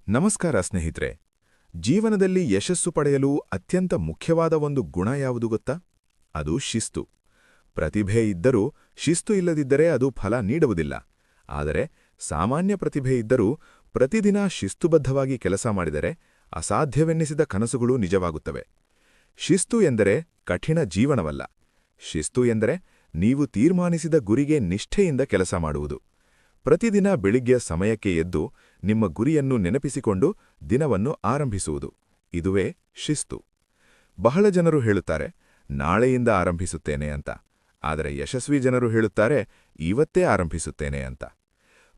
ನಮಸ್ಕಾರ ಸ್ನೇಹಿತರೆ. ಜೀವನದಲ್ಲಿ ಯಶಸ್ಸು ಪಡೆಯಲು ಅತ್ಯಂತ ಮುಖ್ಯವಾದ ಒಂದು ಗುಣ ಯಾವುದು ಗೊತ್ತಾ? ಅದು ಶಿಸ್ತು. ಪ್ರತಿಭೆ ಇದ್ದರೂ ಶಿಸ್ತು ಇಲ್ಲದಿದ್ದರೆ ಅದು ಫಲ ನೀಡುವುದಿಲ್ಲ. ಆದರೆ ಸಾಮಾನ್ಯ ಪ್ರತಿಭೆ ಇದ್ದರೂ ಪ್ರತಿದಿನ ಶಿಸ್ತುಬದ್ಧವಾಗಿ ಕೆಲಸ ಮಾಡಿದರೆ ಅಸಾಧ್ಯವೆನ್ನಿಸಿದ ಕನಸುಗಳು ನಿಜವಾಗುತ್ತವೆ. ಶಿಸ್ತು ಎಂದರೆ ಕಠಿಣ ಜೀವನವಲ್ಲ. ಶಿಸ್ತು ಎಂದರೆ ನೀವು ತೀರ್ಮಾನಿಸಿದ ಗುರಿಗೆ ನಿಷ್ಠೆಯಿಂದ ಕೆಲಸ ಮಾಡುವುದು. ಪ್ರತಿದಿನ ಬೆಳಿಗ್ಗೆ ಸಮಯಕ್ಕೆ ಎದ್ದು ನಿಮ್ಮ ಗುರಿಯನ್ನು ನೆನಪಿಸಿಕೊಂಡು ದಿನವನ್ನು ಆರಂಭಿಸುವುದು. ಇದುವೇ ಶಿಸ್ತು. ಬಹಳ ಜನರು ಹೇಳುತ್ತಾರೆ, ನಾಳೆಯಿಂದ ಆರಂಭಿಸುತ್ತೇನೆ ಅಂತ. ಆದರೆ ಯಶಸ್ವಿ ಜನರು ಹೇಳುತ್ತಾರೆ, ಇವತ್ತೇ ಆರಂಭಿಸುತ್ತೇನೆ ಅಂತ.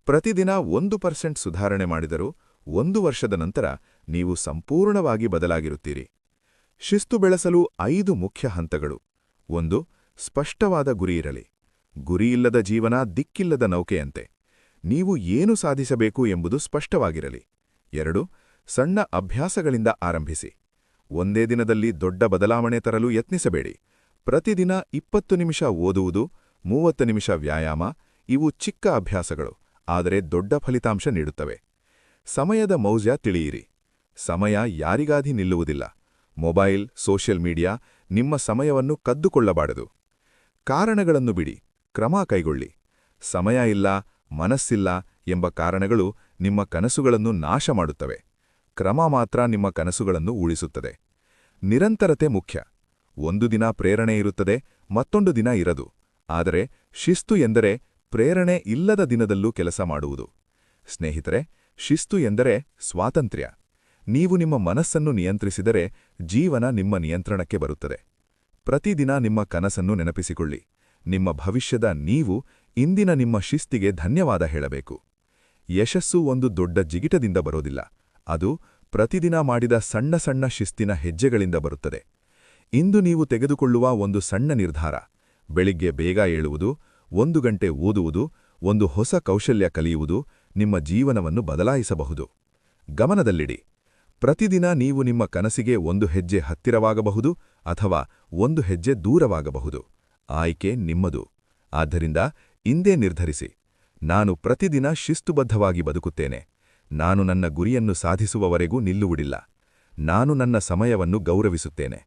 ಪ್ರತಿದಿನ 1% ಸುಧಾರಣೆ ಮಾಡಿದರೂ 1 ವರ್ಷದ ನಂತರ ನೀವು ಸಂಪೂರ್ಣವಾಗಿ ಬದಲಾಗಿರುತ್ತೀರಿ. ಶಿಸ್ತು ಬೆಳೆಸಲು 5 ಮುಖ್ಯ ಹಂತಗಳು. 1. ಸ್ಪಷ್ಟವಾದ ಗುರಿಯಿರಲಿ. ಗುರಿಯಿಲ್ಲದ ಜೀವನ ದಿಕ್ಕಿಲ್ಲದ ನೌಕೆಯಂತೆ. ನೀವು ಏನು ಸಾಧಿಸಬೇಕು ಎಂಬುದು ಸ್ಪಷ್ಟವಾಗಿರಲಿ. 2. ಸಣ್ಣ ಅಭ್ಯಾಸಗಳಿಂದ ಆರಂಭಿಸಿ. ಒಂದೇ ದಿನದಲ್ಲಿ ದೊಡ್ಡ ಬದಲಾವಣೆ ತರಲು ಯತ್ನಿಸಬೇಡಿ. ಪ್ರತಿದಿನ 20 ನಿಮಿಷ ಓದುವುದು, 30 ನಿಮಿಷ ವ್ಯಾಯಾಮ, ಇವು ಚಿಕ್ಕ ಅಭ್ಯಾಸಗಳು, ಆದರೆ ದೊಡ್ಡ ಫಲಿತಾಂಶ ನೀಡುತ್ತವೆ. ಸಮಯದ ಮೌಲ್ಯ ತಿಳಿಯಿರಿ. ಸಮಯ ಯಾರಿಗಾದಿ ನಿಲ್ಲುವುದಿಲ್ಲ. ಮೊಬೈಲ್, ಸೋಷಿಯಲ್ ಮೀಡಿಯಾ ನಿಮ್ಮ ಸಮಯವನ್ನು ಕದ್ದುಕೊಳ್ಳಬಾರದು. ಕಾರಣಗಳನ್ನು ಬಿಡಿ, ಕ್ರಮ ಕೈಗೊಳ್ಳಿ. ಸಮಯ ಇಲ್ಲ, ಮನಸ್ಸಿಲ್ಲ ಎಂಬ ಕಾರಣಗಳು ನಿಮ್ಮ ಕನಸುಗಳನ್ನು ನಾಶ ಮಾಡುತ್ತವೆ. ಕ್ರಮ ಮಾತ್ರ ನಿಮ್ಮ ಕನಸುಗಳನ್ನು ಉಳಿಸುತ್ತದೆ. ನಿರಂತರತೆ ಮುಖ್ಯ. ಒಂದು ದಿನ ಪ್ರೇರಣೆ ಇರುತ್ತದೆ, ಮತ್ತೊಂದು ದಿನ ಇರದು. ಆದರೆ ಶಿಸ್ತು ಎಂದರೆ ಪ್ರೇರಣೆ ಇಲ್ಲದ ದಿನದಲ್ಲೂ ಕೆಲಸ ಮಾಡುವುದು. ಸ್ನೇಹಿತರೆ, ಶಿಸ್ತು ಎಂದರೆ ಸ್ವಾತಂತ್ರ್ಯ. ನೀವು ನಿಮ್ಮ ಮನಸ್ಸನ್ನು ನಿಯಂತ್ರಿಸಿದರೆ ಜೀವನ ನಿಮ್ಮ ನಿಯಂತ್ರಣಕ್ಕೆ ಬರುತ್ತದೆ. ಪ್ರತಿದಿನ ನಿಮ್ಮ ಕನಸನ್ನು ನೆನಪಿಸಿಕೊಳ್ಳಿ. ನಿಮ್ಮ ಭವಿಷ್ಯದ ನೀವು ಇಂದಿನ ನಿಮ್ಮ ಶಿಸ್ತಿಗೆ ಧನ್ಯವಾದ ಹೇಳಬೇಕು. ಯಶಸ್ಸು ಒಂದು ದೊಡ್ಡ ಜಿಗಿಟದಿಂದ ಬರೋದಿಲ್ಲ. ಅದು ಪ್ರತಿದಿನ ಮಾಡಿದ ಸಣ್ಣ ಸಣ್ಣ ಶಿಸ್ತಿನ ಹೆಜ್ಜೆಗಳಿಂದ ಬರುತ್ತದೆ. ಇಂದು ನೀವು ತೆಗೆದುಕೊಳ್ಳುವ ಒಂದು ಸಣ್ಣ ನಿರ್ಧಾರ, ಬೆಳಿಗ್ಗೆ ಬೇಗ ಏಳುವುದು, 1 ಗಂಟೆ ಓದುವುದು, ಒಂದು ಹೊಸ ಕೌಶಲ್ಯ ಕಲಿಯುವುದು ನಿಮ್ಮ ಜೀವನವನ್ನು ಬದಲಾಯಿಸಬಹುದು. ಗಮನದಲ್ಲಿಡಿ, ಪ್ರತಿದಿನ ನೀವು ನಿಮ್ಮ ಕನಸಿಗೆ 1 ಹೆಜ್ಜೆ ಹತ್ತಿರವಾಗಬಹುದು ಅಥವಾ 1 ಹೆಜ್ಜೆ ದೂರವಾಗಬಹುದು. ಆಯ್ಕೆ ನಿಮ್ಮದು. ಆದ್ದರಿಂದ ಇಂದೇ ನಿರ್ಧರಿಸಿ, ನಾನು ಪ್ರತಿದಿನ ಶಿಸ್ತುಬದ್ಧವಾಗಿ ಬದುಕುತ್ತೇನೆ. ನಾನು ನನ್ನ ಗುರಿಯನ್ನು ಸಾಧಿಸುವವರೆಗೂ ನಿಲ್ಲುವುದಿಲ್ಲ. ನಾನು ನನ್ನ ಸಮಯವನ್ನು ಗೌರವಿಸುತ್ತೇನೆ.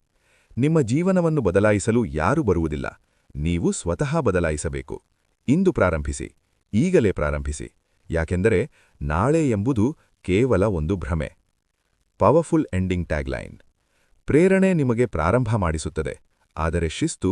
ನಿಮ್ಮ ಜೀವನವನ್ನು ಬದಲಾಯಿಸಲು ಯಾರೂ ಬರುವುದಿಲ್ಲ. ನೀವು ಸ್ವತಃ ಬದಲಾಯಿಸಬೇಕು. ಇಂದು ಪ್ರಾರಂಭಿಸಿ, ಈಗಲೇ ಪ್ರಾರಂಭಿಸಿ. ಯಾಕೆಂದರೆ ನಾಳೆ ಎಂಬುದು ಕೇವಲ ಒಂದು ಭ್ರಮೆ. Powerful ending tagline. ಪ್ರೇರಣೆ ನಿಮಗೆ ಪ್ರಾರಂಭ ಮಾಡಿಸುತ್ತದೆ, ಆದರೆ ಶಿಸ್ತು